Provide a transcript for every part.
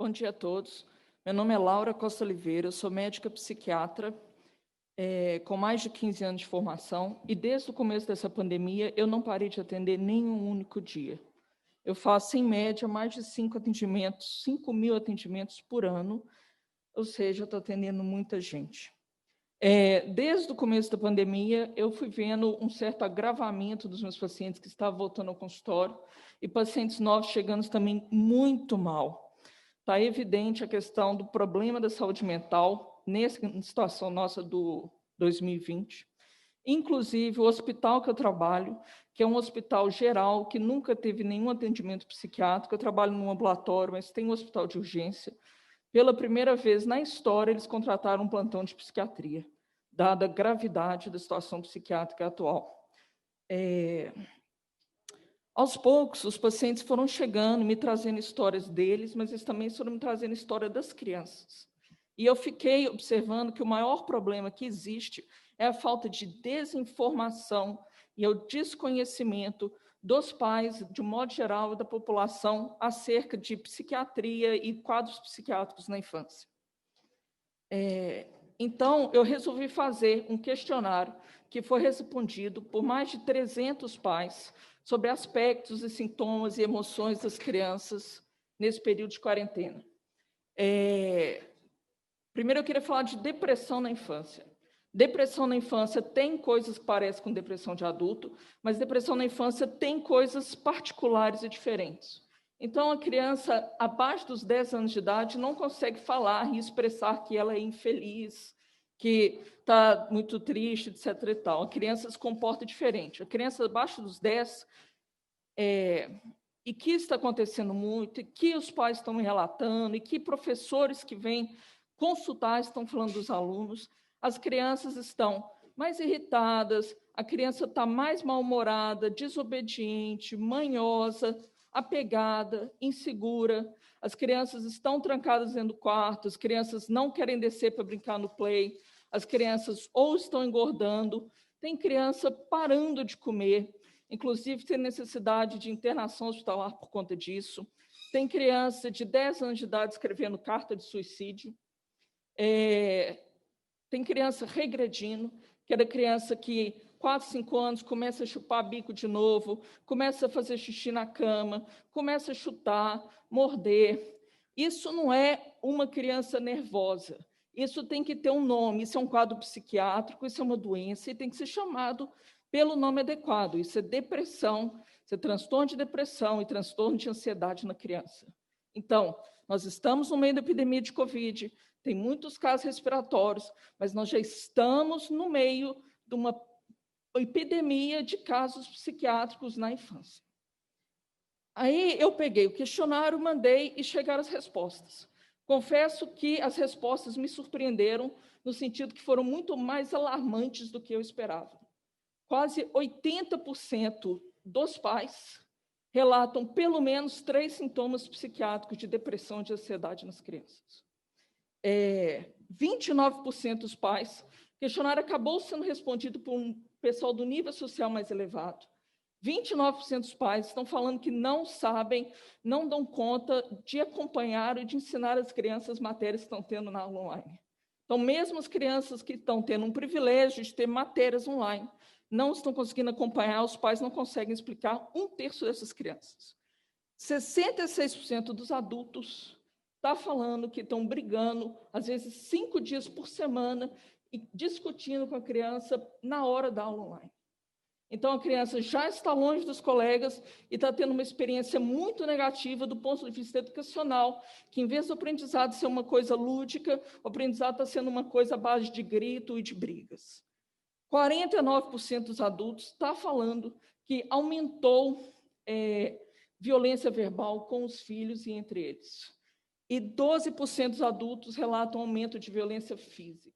Bom dia a todos. Meu nome é Laura Costa Oliveira, eu sou médica psiquiatra, com mais de 15 anos de formação, e desde o começo dessa pandemia eu não parei de atender nenhum único dia. Eu faço, em média, mais de 5.000 atendimentos por ano, ou seja, eu estou atendendo muita gente. Desde o começo da pandemia, eu fui vendo um certo agravamento dos meus pacientes que estavam voltando ao consultório, e pacientes novos chegando também muito mal. Está evidente a questão do problema da saúde mental nessa situação nossa do 2020. Inclusive, o hospital que eu trabalho, que é um hospital geral, que nunca teve nenhum atendimento psiquiátrico, eu trabalho num ambulatório, mas tem um hospital de urgência. Pela primeira vez na história, eles contrataram um plantão de psiquiatria, dada a gravidade da situação psiquiátrica atual. Aos poucos, os pacientes foram chegando, me trazendo histórias deles, mas eles também foram me trazendo história das crianças. E eu fiquei observando que o maior problema que existe é a falta de desinformação e o desconhecimento dos pais, de modo geral, e da população acerca de psiquiatria e quadros psiquiátricos na infância. Então, eu resolvi fazer um questionário que foi respondido por mais de 300 pais sobre aspectos e sintomas e emoções das crianças nesse período de quarentena. Primeiro, eu queria falar de depressão na infância. Depressão na infância tem coisas que parecem com depressão de adulto, mas depressão na infância tem coisas particulares e diferentes. Então, a criança abaixo dos 10 anos de idade não consegue falar e expressar que ela é infeliz, que está muito triste, etc. e tal. A criança se comporta diferente. A criança abaixo dos 10, e que está acontecendo muito, e que os pais estão me relatando, e que professores que vêm consultar estão falando dos alunos, as crianças estão mais irritadas, a criança está mais mal-humorada, desobediente, manhosa, apegada, insegura, as crianças estão trancadas dentro do quarto, as crianças não querem descer para brincar no play, as crianças ou estão engordando, tem criança parando de comer, inclusive tem necessidade de internação hospitalar por conta disso, tem criança de 10 anos de idade escrevendo carta de suicídio, tem criança regredindo, que era criança que, 4, 5 anos, começa a chupar bico de novo, começa a fazer xixi na cama, começa a chutar, morder. Isso não é uma criança nervosa. Isso tem que ter um nome, isso é um quadro psiquiátrico, isso é uma doença e tem que ser chamado pelo nome adequado. Isso é depressão, isso é transtorno de depressão e transtorno de ansiedade na criança. Então, nós estamos no meio da epidemia de Covid, tem muitos casos respiratórios, mas nós já estamos no meio de uma epidemia de casos psiquiátricos na infância. Aí eu peguei o questionário, mandei e chegaram as respostas. Confesso que as respostas me surpreenderam, no sentido que foram muito mais alarmantes do que eu esperava. Quase 80% dos pais relatam pelo menos 3 sintomas psiquiátricos de depressão e de ansiedade nas crianças. 29% dos pais, o questionário acabou sendo respondido por um pessoal do nível social mais elevado. 29% dos pais estão falando que não sabem, não dão conta de acompanhar e de ensinar as crianças as matérias que estão tendo na aula online. Então, mesmo as crianças que estão tendo um privilégio de ter matérias online, não estão conseguindo acompanhar, os pais não conseguem explicar 1/3 dessas crianças. 66% dos adultos está falando que estão brigando, às vezes 5 dias por semana, e discutindo com a criança na hora da aula online. Então, a criança já está longe dos colegas e está tendo uma experiência muito negativa do ponto de vista educacional, que, em vez do aprendizado ser uma coisa lúdica, o aprendizado está sendo uma coisa à base de grito e de brigas. 49% dos adultos está falando que aumentou violência verbal com os filhos e entre eles. E 12% dos adultos relatam aumento de violência física.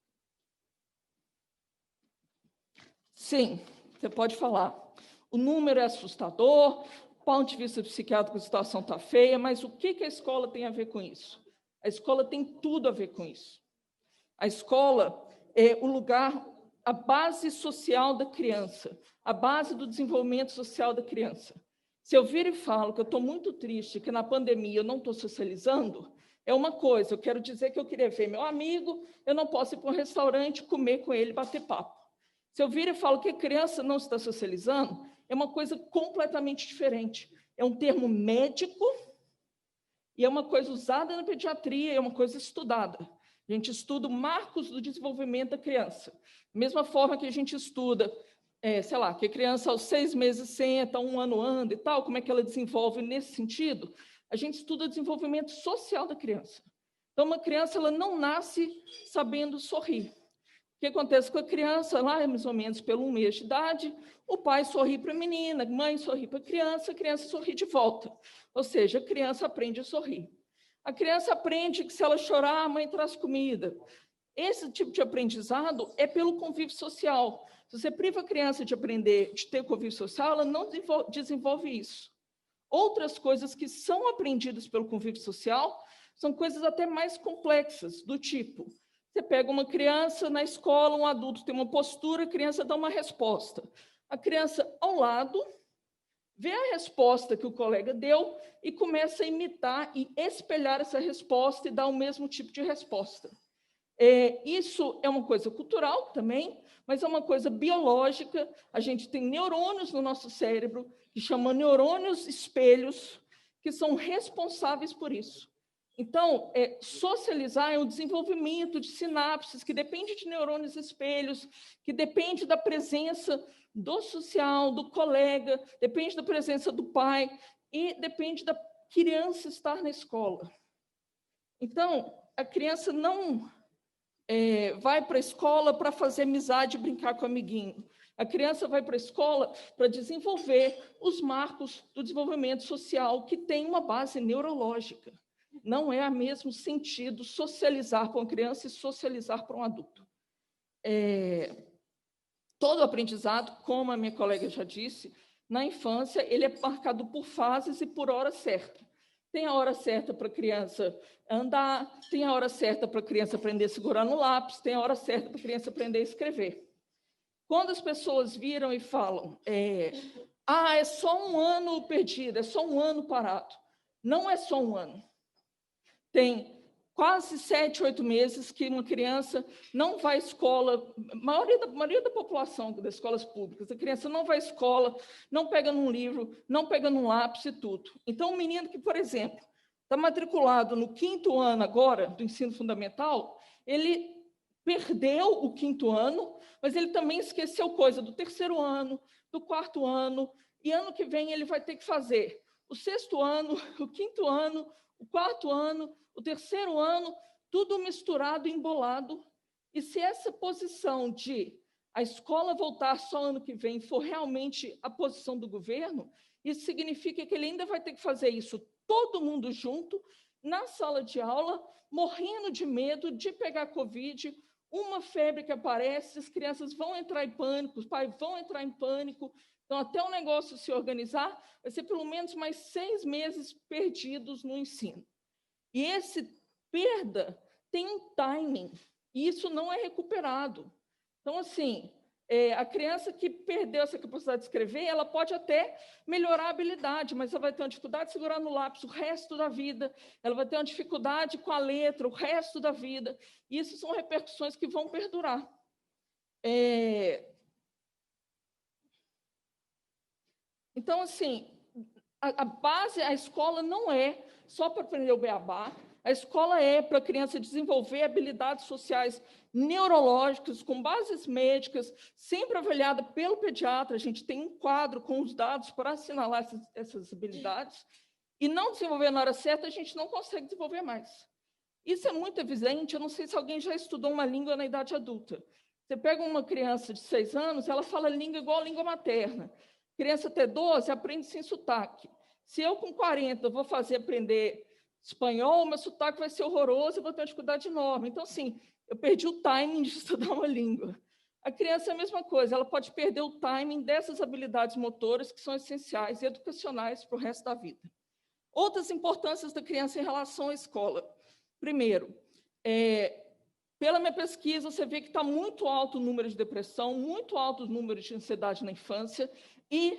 Sim, você pode falar. O número é assustador, do ponto de vista psiquiátrico, a situação está feia, mas o que a escola tem a ver com isso? A escola tem tudo a ver com isso. A escola é o lugar, a base social da criança, a base do desenvolvimento social da criança. Se eu vir e falo que eu estou muito triste, que na pandemia eu não estou socializando, é uma coisa. Eu quero dizer que eu queria ver meu amigo, eu não posso ir para um restaurante, comer com ele, bater papo. Se eu vir e falo que a criança não está socializando, é uma coisa completamente diferente. É um termo médico e é uma coisa usada na pediatria, é uma coisa estudada. A gente estuda marcos do desenvolvimento da criança. Da mesma forma que a gente estuda, sei lá, que a criança aos 6 meses senta, 1 ano anda e tal, como é que ela desenvolve nesse sentido, a gente estuda o desenvolvimento social da criança. Então, uma criança ela não nasce sabendo sorrir. O que acontece com a criança, lá mais ou menos pelo 1 mês de idade, o pai sorri para a menina, a mãe sorri para a criança sorri de volta. Ou seja, a criança aprende a sorrir. A criança aprende que se ela chorar, a mãe traz comida. Esse tipo de aprendizado é pelo convívio social. Se você priva a criança de aprender, de ter convívio social, ela não desenvolve isso. Outras coisas que são aprendidas pelo convívio social são coisas até mais complexas, do tipo, você pega uma criança na escola, um adulto tem uma postura, a criança dá uma resposta. A criança, ao lado, vê a resposta que o colega deu e começa a imitar e espelhar essa resposta e dar o mesmo tipo de resposta. Isso é uma coisa cultural também, mas é uma coisa biológica. A gente tem neurônios no nosso cérebro, que chamam neurônios espelhos, que são responsáveis por isso. Então, socializar é um desenvolvimento de sinapses que depende de neurônios espelhos, que depende da presença do social, do colega, depende da presença do pai e depende da criança estar na escola. Então, a criança não vai para a escola para fazer amizade e brincar com o amiguinho. A criança vai para a escola para desenvolver os marcos do desenvolvimento social, que tem uma base neurológica. Não é o mesmo sentido socializar com a criança e socializar para um adulto. Todo aprendizado, como a minha colega já disse, na infância, ele é marcado por fases e por hora certa. Tem a hora certa para a criança andar, tem a hora certa para a criança aprender a segurar no lápis, tem a hora certa para a criança aprender a escrever. Quando as pessoas viram e falam, é só 1 ano perdido, é só 1 ano parado. Não é só 1 ano. Tem quase 7, 8 meses que uma criança não vai à escola, a maioria da população das escolas públicas, a criança não vai à escola, não pega num livro, não pega num lápis e tudo. Então, um menino que, por exemplo, está matriculado no 5º ano agora, do ensino fundamental, ele perdeu o 5º ano, mas ele também esqueceu coisa do 3º ano, do 4º ano, e ano que vem ele vai ter que fazer o 6º ano, o 5º ano, o 4º ano, o 3º ano, tudo misturado, embolado. E se essa posição de a escola voltar só ano que vem for realmente a posição do governo, isso significa que ele ainda vai ter que fazer isso todo mundo junto, na sala de aula, morrendo de medo de pegar Covid, uma febre que aparece, as crianças vão entrar em pânico, os pais vão entrar em pânico. Então, até o negócio se organizar, vai ser pelo menos mais 6 meses perdidos no ensino. E esse perda tem um timing, e isso não é recuperado. Então, assim, a criança que perdeu essa capacidade de escrever, ela pode até melhorar a habilidade, mas ela vai ter uma dificuldade de segurar no lápis o resto da vida, ela vai ter uma dificuldade com a letra o resto da vida, e isso são repercussões que vão perdurar. Então, assim, a base, a escola não é só para aprender o beabá, a escola é para a criança desenvolver habilidades sociais neurológicas, com bases médicas, sempre avaliada pelo pediatra. A gente tem um quadro com os dados para assinalar essas habilidades, e não desenvolver na hora certa, a gente não consegue desenvolver mais. Isso é muito evidente, eu não sei se alguém já estudou uma língua na idade adulta. Você pega uma criança de 6 anos, ela fala língua igual a língua materna. Criança até 12 aprende sem sotaque. Se eu, com 40, vou fazer aprender espanhol, meu sotaque vai ser horroroso, eu vou ter uma dificuldade enorme. Então, assim, eu perdi o timing de estudar uma língua. A criança é a mesma coisa, ela pode perder o timing dessas habilidades motoras que são essenciais e educacionais para o resto da vida. Outras importâncias da criança em relação à escola. Primeiro, pela minha pesquisa, você vê que está muito alto o número de depressão, muito alto o número de ansiedade na infância, e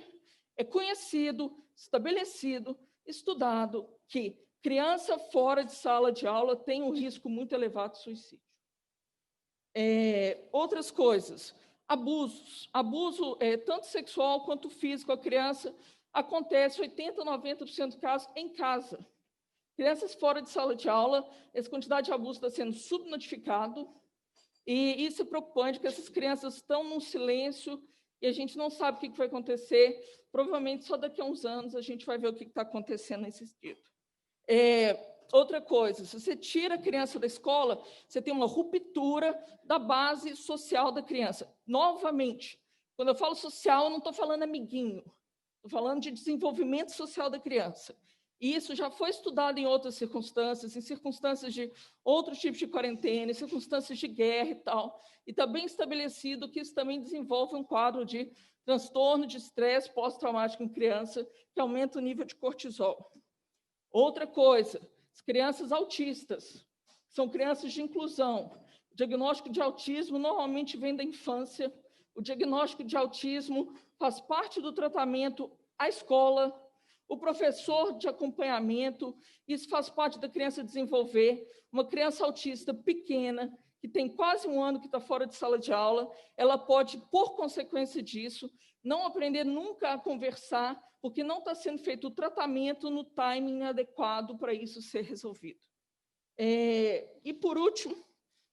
é conhecido, estabelecido, estudado, que criança fora de sala de aula tem um risco muito elevado de suicídio. Outras coisas, abusos. Abuso tanto sexual quanto físico à criança acontece 80%, 90% dos casos em casa. Crianças fora de sala de aula, essa quantidade de abuso está sendo subnotificado, e isso é preocupante, porque essas crianças estão num silêncio e a gente não sabe o que vai acontecer. Provavelmente só daqui a uns anos a gente vai ver o que está acontecendo nesse sentido. Outra coisa, se você tira a criança da escola, você tem uma ruptura da base social da criança. Novamente, quando eu falo social, eu não estou falando amiguinho, estou falando de desenvolvimento social da criança. E isso já foi estudado em outras circunstâncias, em circunstâncias de outros tipos de quarentena, em circunstâncias de guerra e tal. E está bem estabelecido que isso também desenvolve um quadro de transtorno de estresse pós-traumático em criança, que aumenta o nível de cortisol. Outra coisa, as crianças autistas, são crianças de inclusão. O diagnóstico de autismo normalmente vem da infância. O diagnóstico de autismo faz parte do tratamento à escola, o professor de acompanhamento, isso faz parte da criança desenvolver. Uma criança autista pequena, que tem quase um ano que está fora de sala de aula, ela pode, por consequência disso, não aprender nunca a conversar, porque não está sendo feito o tratamento no timing adequado para isso ser resolvido. E, por último,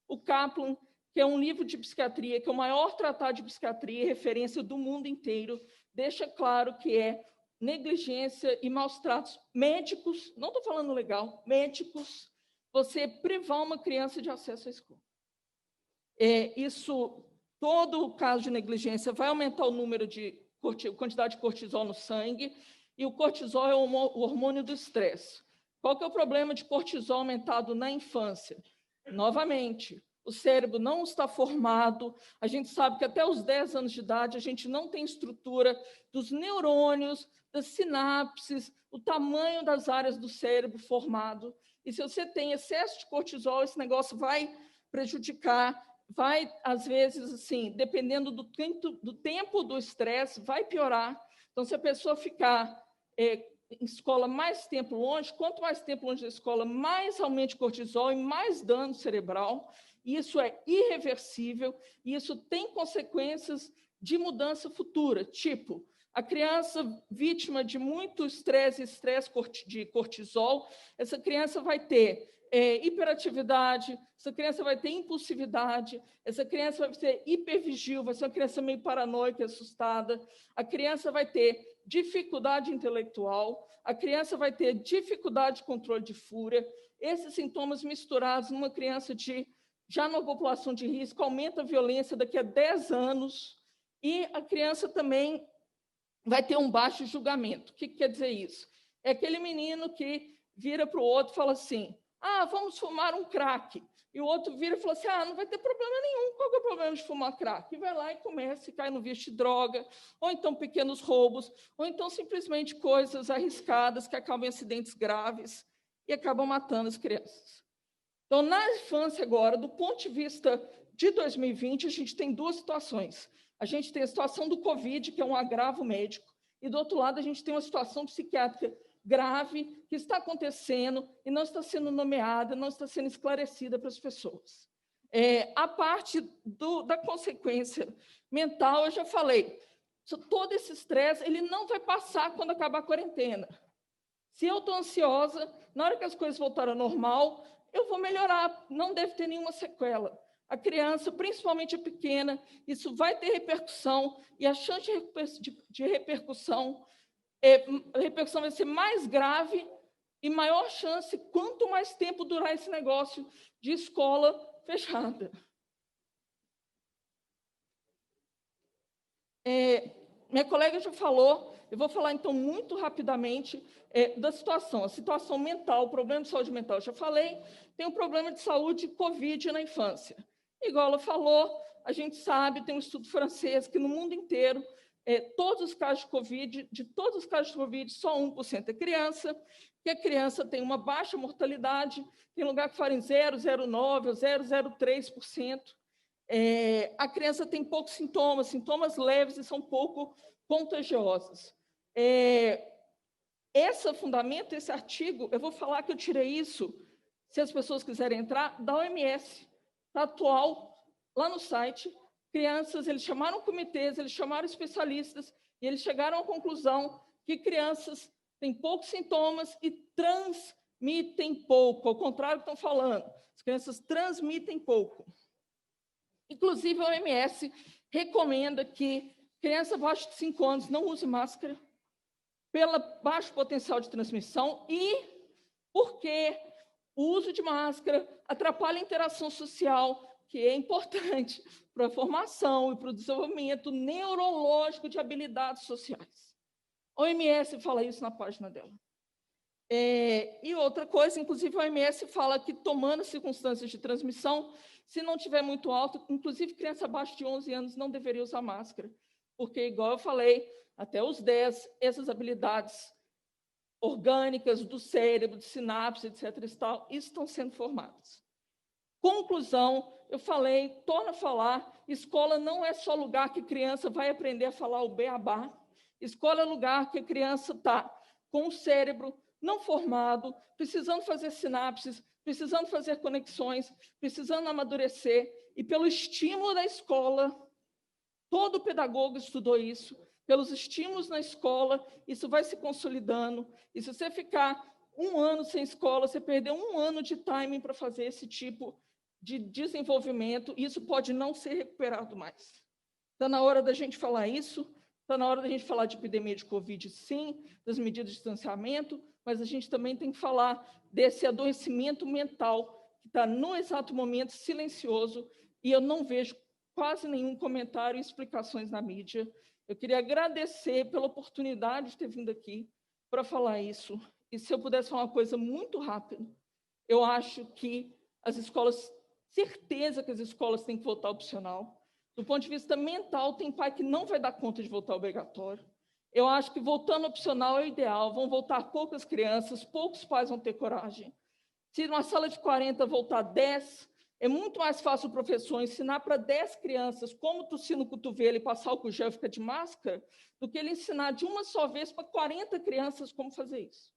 o Kaplan, que é um livro de psiquiatria, que é o maior tratado de psiquiatria e referência do mundo inteiro, deixa claro que é negligência e maus tratos médicos, não estou falando legal, médicos, você privar uma criança de acesso à escola. Todo o caso de negligência vai aumentar o número de quantidade de cortisol no sangue, e o cortisol é o hormônio do estresse. Qual que é o problema de cortisol aumentado na infância? Novamente, o cérebro não está formado, a gente sabe que até os 10 anos de idade a gente não tem estrutura dos neurônios, das sinapses, o tamanho das áreas do cérebro formado, e se você tem excesso de cortisol, esse negócio vai prejudicar, vai, às vezes, assim, dependendo do tempo do estresse, vai piorar. Então, se a pessoa ficar em escola mais tempo longe, quanto mais tempo longe da escola, mais aumenta o cortisol e mais dano cerebral. Isso é irreversível e isso tem consequências de mudança futura, tipo, a criança vítima de muito estresse de cortisol, essa criança vai ter hiperatividade, essa criança vai ter impulsividade, essa criança vai ser hipervigil, vai ser uma criança meio paranoica, assustada, a criança vai ter dificuldade intelectual, a criança vai ter dificuldade de controle de fúria. Esses sintomas misturados numa criança já numa população de risco, aumenta a violência daqui a 10 anos, e a criança também vai ter um baixo julgamento. O que quer dizer isso? É aquele menino que vira para o outro e fala assim, vamos fumar um crack. E o outro vira e fala assim, não vai ter problema nenhum, qual que é o problema de fumar crack? E vai lá e começa e cai no vício de droga, ou então pequenos roubos, ou então simplesmente coisas arriscadas que acabam em acidentes graves e acabam matando as crianças. Então, na infância agora, do ponto de vista de 2020, a gente tem duas situações. A gente tem a situação do Covid, que é um agravo médico, e do outro lado a gente tem uma situação psiquiátrica grave que está acontecendo e não está sendo nomeada, não está sendo esclarecida para as pessoas. A parte da consequência mental, eu já falei, todo esse estresse ele não vai passar quando acabar a quarentena. Se eu estou ansiosa, na hora que as coisas voltarem ao normal, eu vou melhorar, não deve ter nenhuma sequela. A criança, principalmente a pequena, isso vai ter repercussão, e a chance de repercussão vai ser mais grave e maior chance quanto mais tempo durar esse negócio de escola fechada. Minha colega já falou, eu vou falar então muito rapidamente da situação. A situação mental, o problema de saúde mental, eu já falei, tem um problema de saúde Covid na infância. Igual ela falou, a gente sabe, tem um estudo francês que no mundo inteiro, todos os casos de Covid, só 1% é criança, que a criança tem uma baixa mortalidade, tem lugar que fala em 0,09% ou 0,03%. A criança tem poucos sintomas leves e são pouco contagiosos. esse artigo, eu vou falar que eu tirei isso, se as pessoas quiserem entrar, da OMS, está atual, lá no site. Crianças, eles chamaram comitês, eles chamaram especialistas, e eles chegaram à conclusão que crianças têm poucos sintomas e transmitem pouco, ao contrário do que estão falando, as crianças transmitem pouco. Inclusive, a OMS recomenda que criança abaixo de 5 anos não use máscara, pelo baixo potencial de transmissão e porque o uso de máscara atrapalha a interação social, que é importante para a formação e para o desenvolvimento neurológico de habilidades sociais. A OMS fala isso na página dela. E outra coisa, inclusive a OMS fala que, tomando as circunstâncias de transmissão, se não tiver muito alto, inclusive criança abaixo de 11 anos não deveria usar máscara, porque, igual eu falei, até os 10, essas habilidades orgânicas do cérebro, de sinapse, etc., estão sendo formadas. Conclusão, eu falei, torno a falar, escola não é só lugar que criança vai aprender a falar o beabá. Escola é lugar que a criança está com o cérebro não formado, precisando fazer sinapses, precisando fazer conexões, precisando amadurecer, e pelo estímulo da escola, todo pedagogo estudou isso, pelos estímulos na escola, isso vai se consolidando, e se você ficar 1 ano sem escola, você perdeu 1 ano de timing para fazer esse tipo de desenvolvimento, e isso pode não ser recuperado mais. Está na hora da gente falar isso, está na hora da gente falar de epidemia de Covid, sim, das medidas de distanciamento, mas a gente também tem que falar desse adoecimento mental que está, no exato momento, silencioso, e eu não vejo quase nenhum comentário e explicações na mídia. Eu queria agradecer pela oportunidade de ter vindo aqui para falar isso. E se eu pudesse falar uma coisa muito rápida, eu acho que as escolas, certeza que as escolas têm que voltar opcional. Do ponto de vista mental, tem pai que não vai dar conta de voltar obrigatório. Eu acho que voltando opcional é o ideal. Vão voltar poucas crianças, poucos pais vão ter coragem. Se numa sala de 40 voltar 10, é muito mais fácil o professor ensinar para 10 crianças como tossir no cotovelo e passar álcool gel e ficar de máscara, do que ele ensinar de uma só vez para 40 crianças como fazer isso.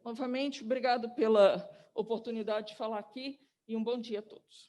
Novamente, obrigado pela oportunidade de falar aqui e um bom dia a todos.